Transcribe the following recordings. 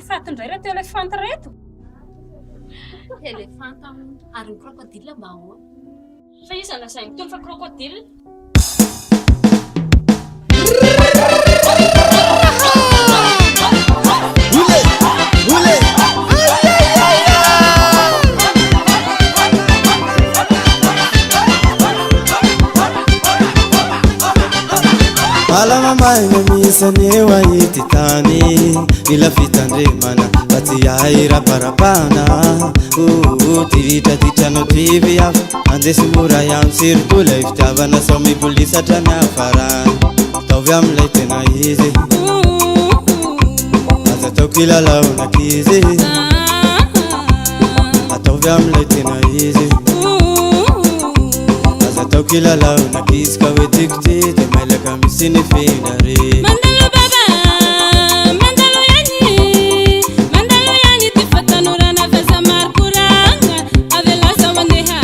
Fatindray reto elefanta reto. Elefanta ary ny crocodile mba ahoana? Fa iza lazainy tony fa crocodile? Alamamaina misanewa ititani ila fitandrimana bati raparapana tirita titrano tivy afa andesy mora ihany sirtula ifitiavana sao mibolisatra ny afarany ataovy amilay tena izy aza atao kilalaonakizy ataovy amilay tena izy aza atao kilalaonakizy ka hoe tikity de mailaka misy ny finare Mandalo baba, mandalo yani tifatanurana veza markuranga avelaza wandeha,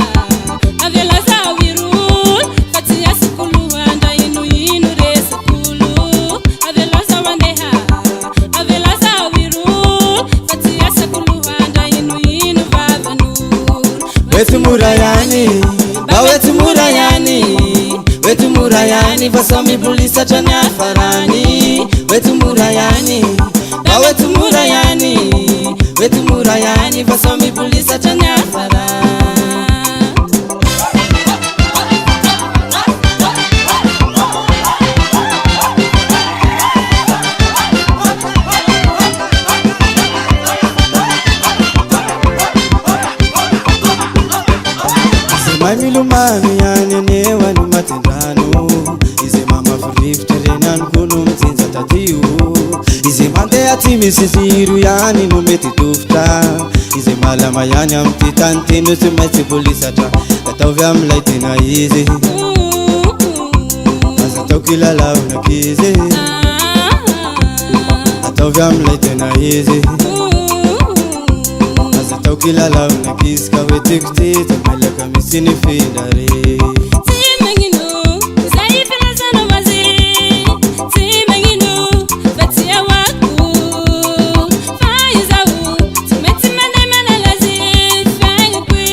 avelaza wirul fatia sikulu anda inu resa kulu avelaza wandeha, avelaza wirul fatia sikulu anda inu vavanur wetu murayani bawetu murayani wetu murayani vasomi bulisa chani afarani wetu murayani bawetu murayani wetu murayani vasomi bulisa chani afarani Milumani yani newa ni matindano ize mama furifterenan kuno mtinza tatiu ize mande atimi sisiru yani no meti tufta ize malama yani amtitanti no semeti polisata atauvi amlaitina ize azatau kilala unakize atauvi amlaitina ize azatau kilala unakize kawe tikti tamalaka misini finare Timangino, zaifela zano vazi Timangino, vatia waku Faizau, tumeti mane lazi Fangu kwe,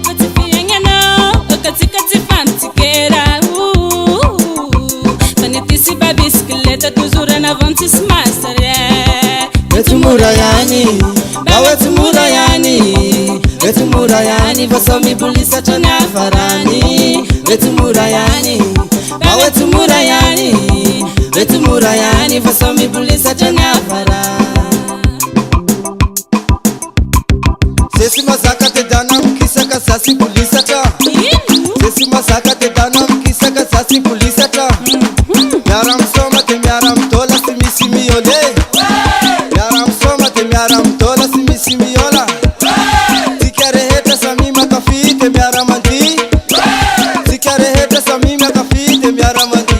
vatifiyangano Okatika tifantikera Fanitisi ba bisikleta Tuzura na vantis masare wetu murayani bawetu murayani wetu murayani vasomi bulisa chani afarani wetu murayani bawetu murayani wetu murayani vasomi bulisa chani afarani sesi masaka te dana mkisa kasasi bulisa cha sesi masaka te dana mkisa kasasi bulisa cha miara msoma te miara mtola simisi miole miara msoma te miara mtola simisi miola tikareheta samima kafite miara mandi tikareheta samima kafite miara mandi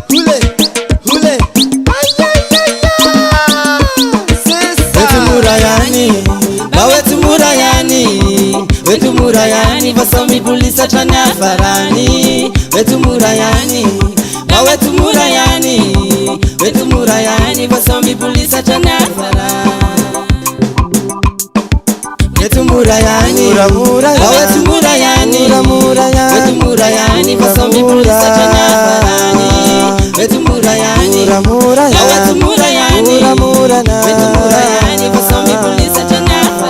hule hule wetu murayani bawetu murayani wetu murayani vasomi bulisa chani afarani wetu murayani bawetu murayani wetu murayani vasomi bulisa chani afarani wetu murayani bawetu murayani wetu murayani vasomi bulisa chani afarani wetu murayani bawetu murayani wetu murayani vasomi bulisa chani afarani